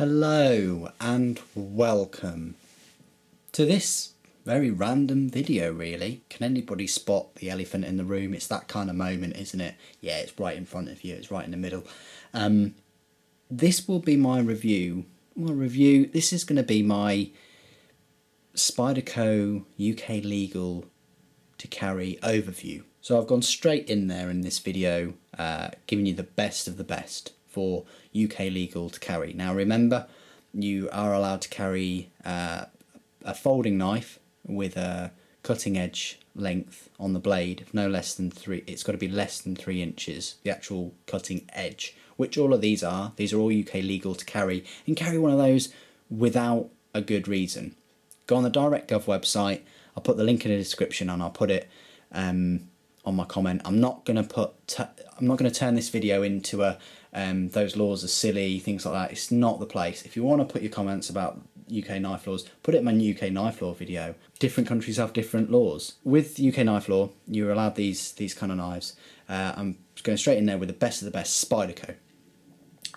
Hello and welcome to this very random video really. Can anybody spot the elephant in the room? It's that kind of moment, isn't it? Yeah, it's right in front of you, it's right in the middle. This will be my review. This is going to be my Spyderco UK legal to carry overview. So I've gone straight in there in this video, giving you the best of the best for UK legal to carry. Now remember, you are allowed to carry a folding knife with a cutting edge length on the blade of no less than 3. It's got to be less than 3 inches, the actual cutting edge, which all of these are. These are all UK legal to carry, and carry one of those without a good reason. Go on the DirectGov website. I'll put the link in the description, and I'll put it on my comment. I'm not going to turn this video into a those laws are silly, things like that. It's not the place. If you want to put your comments about UK knife laws, put it in my UK knife law video. Different countries have different laws. With UK knife law, you're allowed these kind of knives. I'm going straight in there with the best of the best, Spyderco.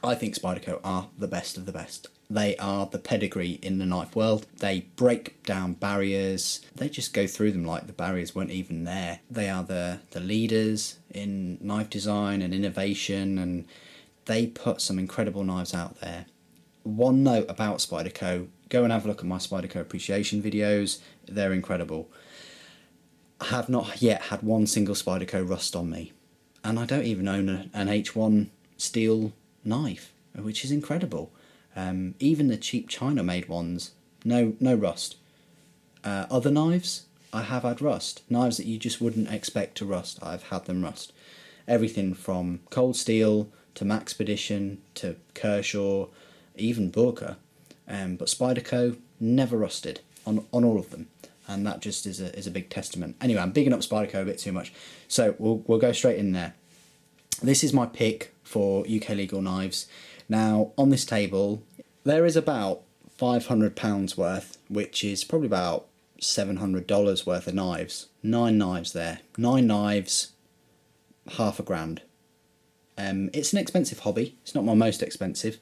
I think Spyderco are the best of the best. They are the pedigree in the knife world. They break down barriers. They just go through them like the barriers weren't even there. They are the leaders in knife design and innovation, and they put some incredible knives out there. One note about Spyderco, go and have a look at my Spyderco appreciation videos. They're incredible. I have not yet had one single Spyderco rust on me. And I don't even own an H1 steel knife, which is incredible. Even the cheap China made ones, no rust. Other knives, I have had rust. Knives that you just wouldn't expect to rust, I've had them rust. Everything from cold steel to Maxpedition to Kershaw, even Burka. But Spyderco never rusted on all of them, and that just is a big testament. Anyway, I'm bigging up Spyderco a bit too much, so we'll go straight in there. This is my pick for UK legal knives. Now on this table there is about £500 worth, which is probably about $700 worth of knives. 9 knives there. 9 knives, £500. It's an expensive hobby. It's not my most expensive,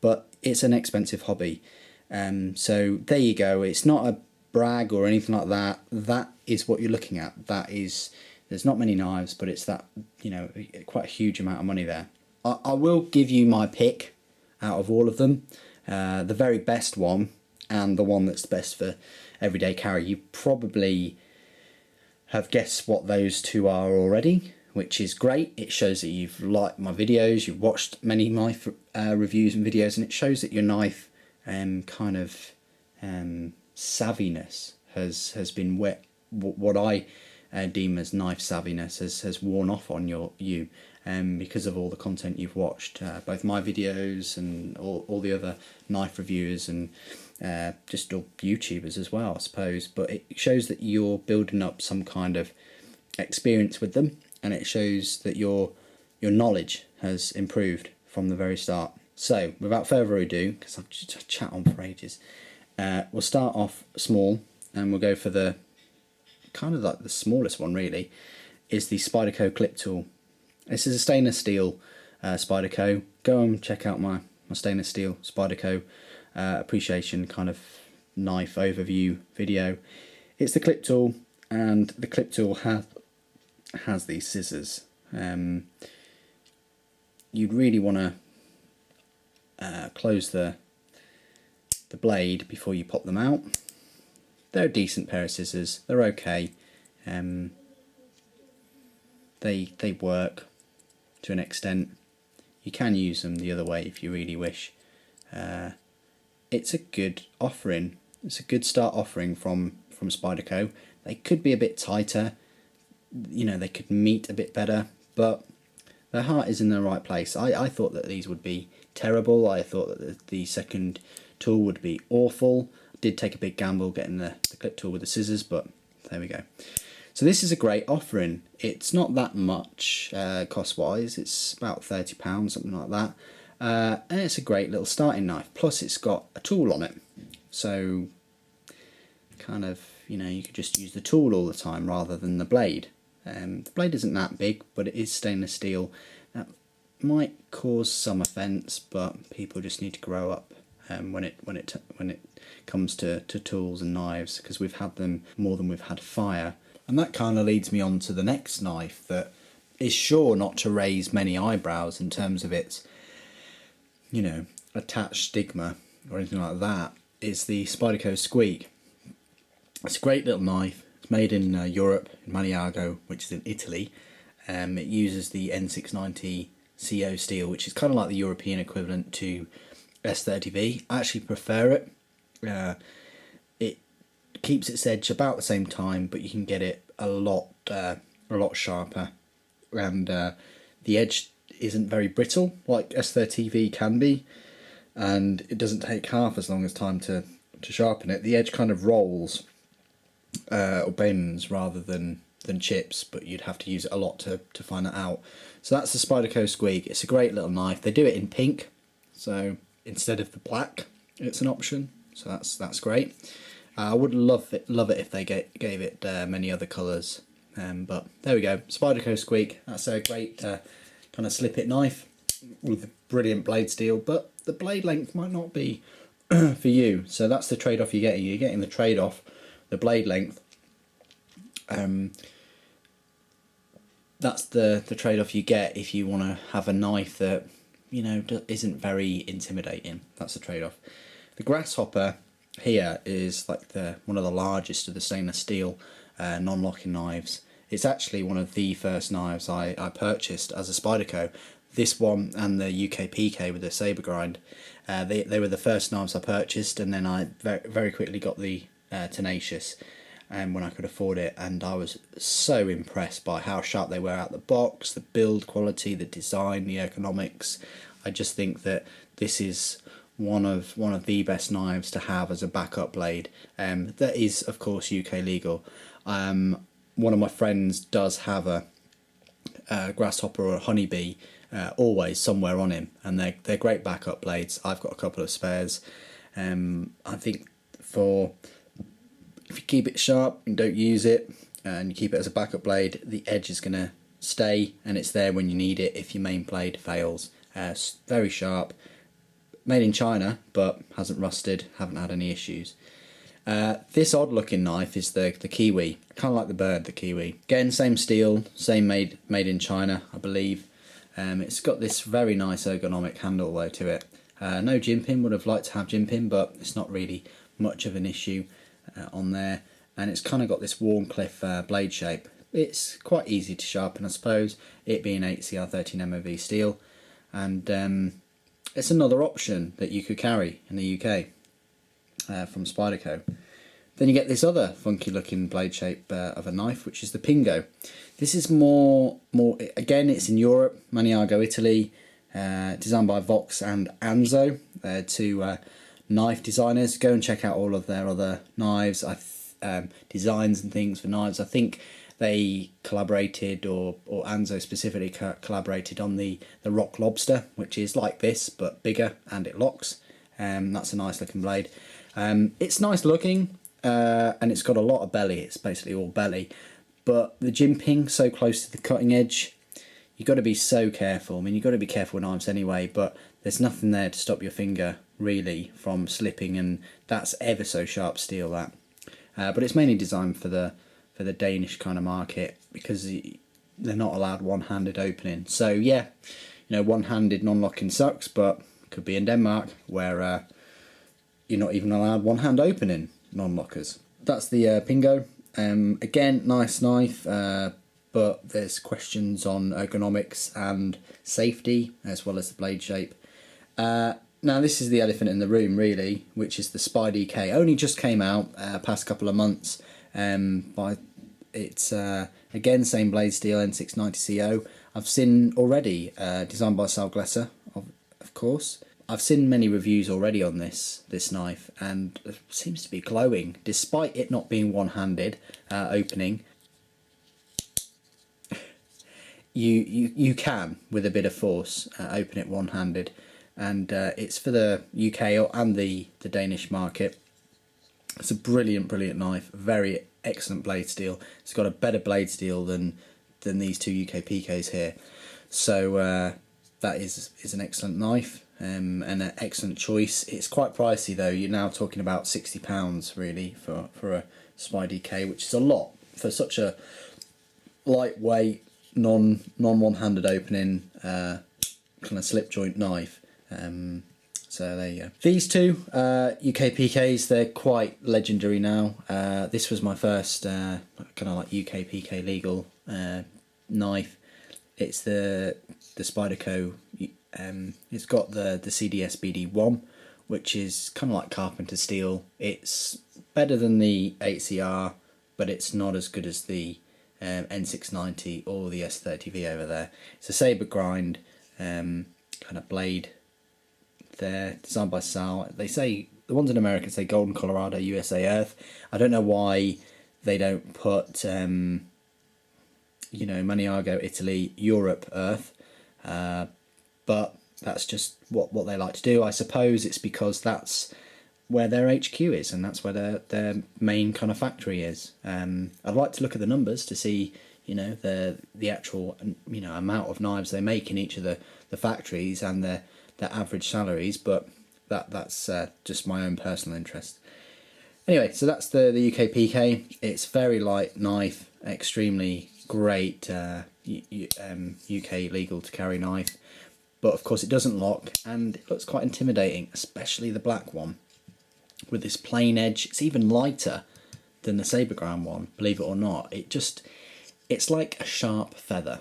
but it's an expensive hobby. So there you go. It's not a brag or anything like that. That is what you're looking at. There's not many knives, but it's that, quite a huge amount of money there. I will give you my pick out of all of them. The very best one, and the one that's the best for everyday carry. You probably have guessed what those two are already, which is great. It shows that you've liked my videos, you've watched many knife reviews and videos, and it shows that your knife savviness has been what I deem as knife savviness has worn off on you because of all the content you've watched, both my videos and all the other knife reviewers and just all YouTubers as well, I suppose. But it shows that you're building up some kind of experience with them, and it shows that your knowledge has improved from the very start. So without further ado, because I've just chat on for ages, we'll start off small, and we'll go for the kind of like the smallest one really, is the Spyderco clip tool. This is a stainless steel Spyderco. Go and check out my stainless steel Spyderco appreciation kind of knife overview video. It's the clip tool, and the clip tool has these scissors. You'd really want to close the blade before you pop them out. They're a decent pair of scissors. They're okay. They work to an extent. You can use them the other way if you really wish. It's a good offering. It's a good start offering from Spyderco. They could be a bit tighter. They could meet a bit better, but their heart is in the right place. I thought that these would be terrible. I thought that the second tool would be awful. Did take a big gamble getting the clip tool with the scissors, but there we go. So this is a great offering. It's not that much cost wise. It's about £30, something like that, and it's a great little starting knife. Plus it's got a tool on it, so kind of you could just use the tool all the time rather than the blade. The blade isn't that big, but it is stainless steel. That might cause some offence, but people just need to grow up when it comes to tools and knives, because we've had them more than we've had fire. And that kind of leads me on to the next knife that is sure not to raise many eyebrows in terms of its, you know, attached stigma or anything like that, is the Spyderco Squeak. It's a great little knife. It's made in Europe, in Maniago, which is in Italy. It uses the N690 CO steel, which is kind of like the European equivalent to S30V. I actually prefer it. It keeps its edge about the same time, but you can get it a lot sharper, and the edge isn't very brittle like S30V can be, and it doesn't take half as long as time to sharpen it. The edge kind of rolls or bends rather than chips, but you'd have to use it a lot to find that out. So that's the Spyderco Squeak. It's a great little knife. They do it in pink, so instead of the black, it's an option. So that's great. I would love it if they gave it many other colours, but there we go. Spyderco Squeak. That's a great kind of slip it knife with a brilliant blade steel, but the blade length might not be for you. So that's the trade-off you're getting. You're getting the trade-off, the blade length. That's the trade-off you get if you want to have a knife that, you know, isn't very intimidating. That's the trade-off. The Grasshopper here is like one of the largest of the stainless steel non-locking knives. It's actually one of the first knives I purchased as a Spyderco. This one and the UK PK with the sabre grind, they were the first knives I purchased, and then I very quickly got the Tenacious when I could afford it, and I was so impressed by how sharp they were out the box, the build quality, the design, the ergonomics. I just think that this is one of the best knives to have as a backup blade. That is, of course, UK legal. One of my friends does have a Grasshopper or a Honeybee always somewhere on him, and they're great backup blades. I've got a couple of spares. I think if you keep it sharp and don't use it, and you keep it as a backup blade, the edge is going to stay, and it's there when you need it if your main blade fails. It's very sharp. Made in China, but hasn't rusted, haven't had any issues. This odd looking knife is the Kiwi, kind of like the bird, the Kiwi. Again, same steel, same made in China, I believe. It's got this very nice ergonomic handle though to it. No jimping, would have liked to have jimping, but it's not really much of an issue on there. And it's kind of got this Warncliffe blade shape. It's quite easy to sharpen, I suppose, it being 8CR13 MOV steel. And it's another option that you could carry in the UK from Spyderco. Then you get this other funky looking blade shape of a knife, which is the Pingo. This is more again, it's in Europe, Maniago, Italy, designed by Vox and Anzo, two knife designers. Go and check out all of their other knives, designs and things for knives. I think they collaborated, or Anzo specifically collaborated on the Rock Lobster, which is like this but bigger and it locks. That's a nice looking blade. It's nice looking, and it's got a lot of belly. It's basically all belly, but the jimping so close to the cutting edge, you've got to be so careful. I mean, you've got to be careful with knives anyway, but there's nothing there to stop your finger really from slipping, and that's ever so sharp steel, that. But it's mainly designed for the Danish kind of market, because they're not allowed one-handed opening. So yeah, you know, one-handed non-locking sucks, but could be in Denmark where you're not even allowed one-hand opening non-lockers. That's the Pingo. Again, nice knife, but there's questions on ergonomics and safety as well as the blade shape. Now this is the elephant in the room really, which is the Spyder DK. Only just came out past couple of months. It's again same blade steel, N690 CO. I've seen already, designed by Sal Glesser, of course. I've seen many reviews already on this knife, and it seems to be glowing, despite it not being one-handed opening. You can, with a bit of force, open it one-handed, and it's for the UK and the Danish market. It's a brilliant knife, very excellent blade steel. It's got a better blade steel than these two UK PKs here. So that is an excellent knife. and an excellent choice. It's quite pricey though. You're now talking about £60 really for a Spyder DK, which is a lot for such a lightweight, non one-handed opening kind of slip joint knife. So there you go. These two UK PKs, they're quite legendary now. This was my first kind of like UK PK legal knife. It's the Spyderco. It's got the CDS BD1, which is kind of like carpenter steel. It's better than the 8CR, but it's not as good as the N690 or the S30V over there. It's a saber grind kind of blade. They're designed by Sal. They say, the ones in America say Golden, Colorado, USA, Earth. I don't know why they don't put, you know, Maniago, Italy, Europe, Earth. But that's just what they like to do. I suppose it's because that's where their HQ is, and that's where their main kind of factory is. I'd like to look at the numbers to see, you know, the actual, you know, amount of knives they make in each of the factories and their average salaries, but that's just my own personal interest. Anyway, so that's the UK PK. It's very light knife, extremely great UK legal to carry knife, but of course it doesn't lock and it looks quite intimidating, especially the black one with this plain edge. It's even lighter than the saber ground one, believe it or not. It's like a sharp feather.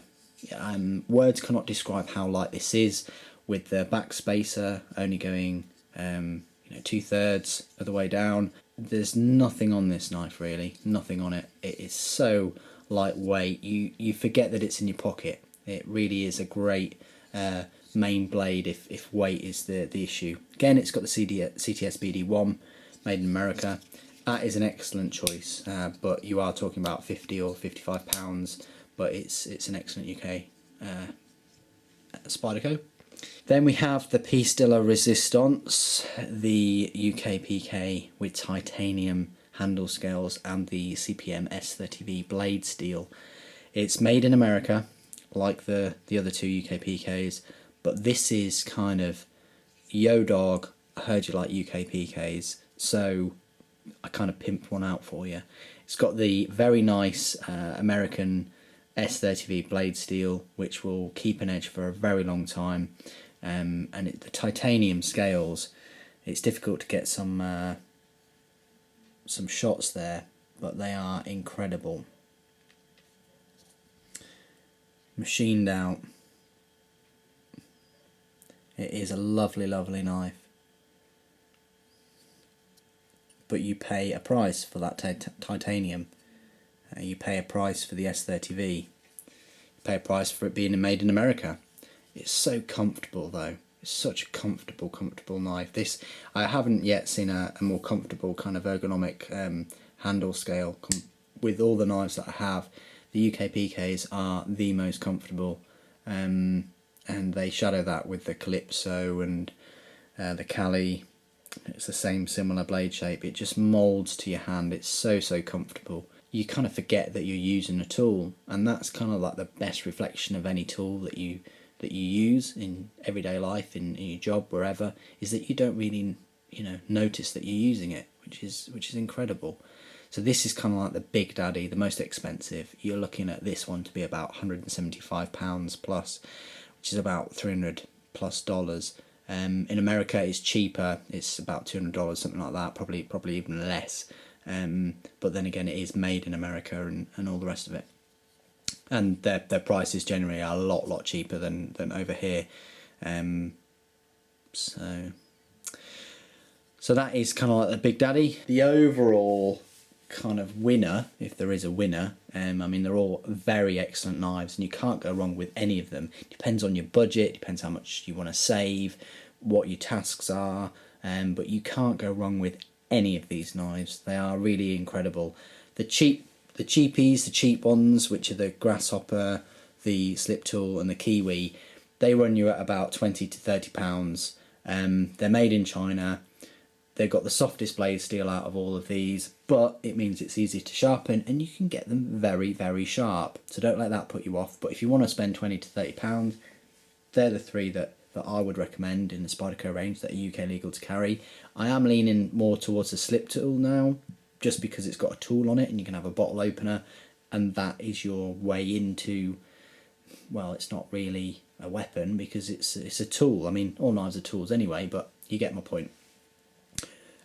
Words cannot describe how light this is, with the back spacer only going you know, 2/3 of the way down. There's nothing on this knife really, nothing on it. It is so lightweight, you forget that it's in your pocket. It really is a great main blade if weight is the issue. Again, it's got the CTS BD1, made in America. That is an excellent choice, but you are talking about £50 or £55, but it's an excellent UK Spyderco. Then we have the Piece de la Resistance, the UK PK with titanium handle scales and the CPM S30V blade steel. It's made in America, like the other two UK PKs, but this is kind of, yo dog, I heard you like UK PKs, so I kind of pimped one out for you. It's got the very nice American S30V blade steel, which will keep an edge for a very long time, and the titanium scales, it's difficult to get some shots there, but they are incredible. Machined out. It is a lovely, lovely knife, but you pay a price for that titanium. You pay a price for the S30V. You pay a price for it being made in America. It's so comfortable though. It's such a comfortable knife. I haven't yet seen a more comfortable kind of ergonomic handle scale. With all the knives that I have, the UK PKs are the most comfortable, and they shadow that with the Calypso and the Cali. It's the same similar blade shape. It just moulds to your hand. It's so comfortable. You kind of forget that you're using a tool, and that's kind of like the best reflection of any tool that you use in everyday life, in your job, wherever, is that you don't really, you know, notice that you're using it, which is incredible. So this is kind of like the big daddy, the most expensive. You're looking at this one to be about £175 plus, which is about $300 plus. In America it's cheaper, it's about $200, something like that, probably even less. But then again, it is made in America and all the rest of it. And their prices generally are a lot cheaper than over here. So that is kind of like the big daddy. The overall kind of winner, if there is a winner, I mean, they're all very excellent knives and you can't go wrong with any of them. Depends on your budget, depends how much you want to save, what your tasks are, but you can't go wrong with any of these knives. They are really incredible. The cheapies, the cheap ones, which are the Grasshopper, the Slip Tool and the Kiwi, they run you at about £20 to £30. They're made in China. They've got the softest blade steel out of all of these, but it means it's easy to sharpen and you can get them very sharp. So don't let that put you off. But if you want to spend £20 to £30, they're the three that that I would recommend in the Spyderco range that are UK legal to carry. I am leaning more towards the slip tool now, just because it's got a tool on it and you can have a bottle opener, and that is your way into, well, it's not really a weapon because it's a tool. I mean, all knives are tools anyway, but you get my point.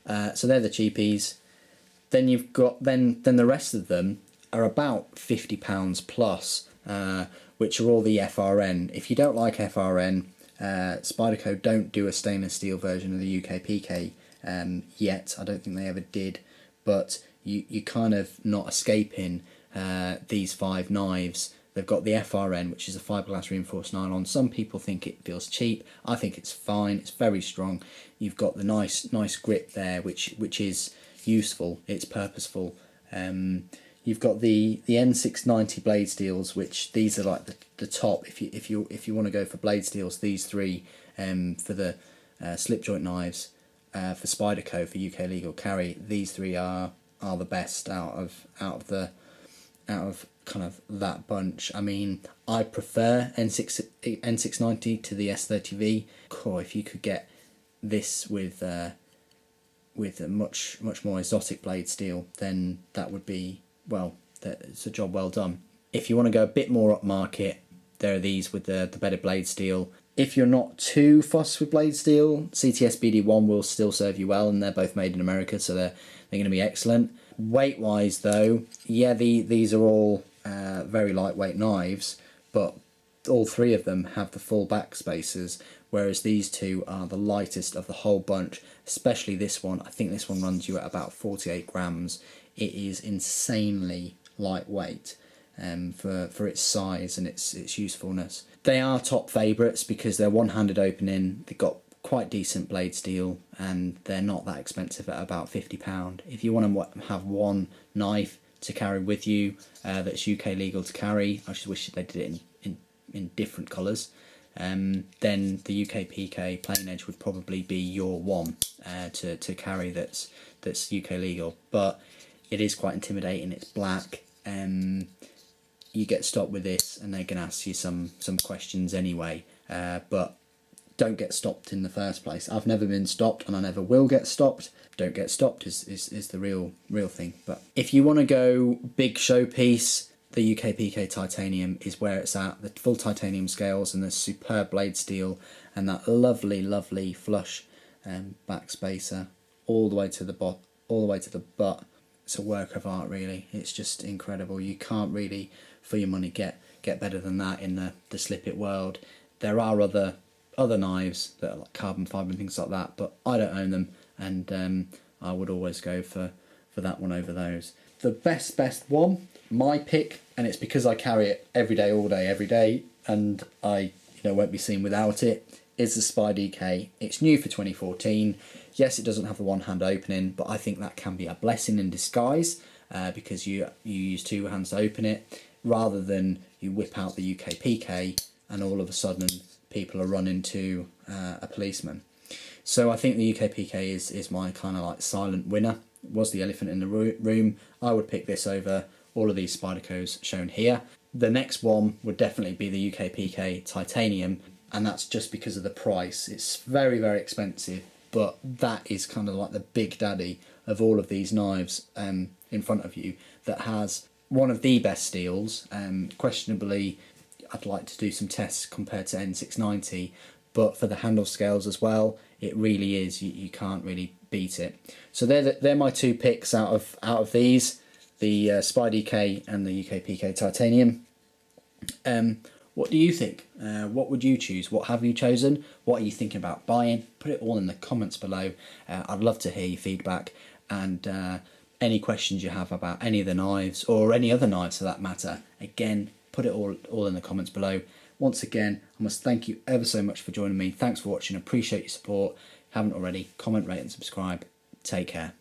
So they're the cheapies. Then you've got then the rest of them are about £50 plus, which are all the FRN. If you don't like FRN, Spyderco don't do a stainless steel version of the UK PK yet. I don't think they ever did, but you kind of not escaping these 5 knives. They've got the FRN, which is a fiberglass reinforced nylon. Some people think it feels cheap. I think it's fine. It's very strong. You've got the nice grip there, which is useful. It's purposeful. You've got the N690 blade steels, which these are like the top. If you want to go for blade steels, these 3 for the slip joint knives for Spyderco for UK legal carry. These 3 are the best out of kind of that bunch. I mean, I prefer N690 to the S30V. Cool, if you could get this with a much more exotic blade steel, then that would be, well, it's a job well done. If you want to go a bit more upmarket, there are these with the better blade steel. If you're not too fussed with blade steel, CTS BD1 will still serve you well, and they're both made in America, so they're going to be excellent. Weight wise though, yeah, these are all very lightweight knives, but all 3 of them have the full back spacers, whereas these 2 are the lightest of the whole bunch, especially this one. I think this one runs you at about 48 grams. It is insanely lightweight for its size and its usefulness. They are top favourites because they're one-handed opening, they've got quite decent blade steel, and they're not that expensive at about £50. If you want to have one knife to carry with you that's UK legal to carry, I just wish they did it in different colours, then the UK PK plain edge would probably be your one to carry that's UK legal. But it is quite intimidating. It's black. You get stopped with this and they're going to ask you some questions anyway, but don't get stopped in the first place. I've never been stopped and I never will get stopped. Don't get stopped is the real thing. But if you want to go big showpiece, the UK PK titanium is where it's at. The full titanium scales and the superb blade steel and that lovely flush back spacer all the way to the butt. It's a work of art, really. It's just incredible. You can't really, for your money, get better than that in the slip it world. There are other knives that are like carbon fibre and things like that, but I don't own them, and I would always go for that one over those. The best one, my pick, and it's because I carry it every day, all day, every day, and I won't be seen without it, is the Spyder DK. It's new for 2014. Yes, it doesn't have the one-hand opening, but I think that can be a blessing in disguise because you use 2 hands to open it, rather than you whip out the UK PK and all of a sudden people are running to a policeman. So I think the UK PK is my kind of like silent winner. It was the elephant in the room. I would pick this over all of these Spydercos shown here. The next one would definitely be the UK PK titanium, and that's just because of the price. It's very expensive, but that is kind of like the big daddy of all of these knives in front of you, that has one of the best steels. Questionably, I'd like to do some tests compared to N690, but for the handle scales as well, it really is, you can't really beat it. So they're my 2 picks out of these, the Spyder DK and the UK PK titanium. What do you think? What would you choose? What have you chosen? What are you thinking about buying? Put it all in the comments below. I'd love to hear your feedback, and any questions you have about any of the knives, or any other knives for that matter. Again, put it all in the comments below. Once again, I must thank you ever so much for joining me. Thanks for watching. Appreciate your support. If you haven't already, comment, rate and subscribe. Take care.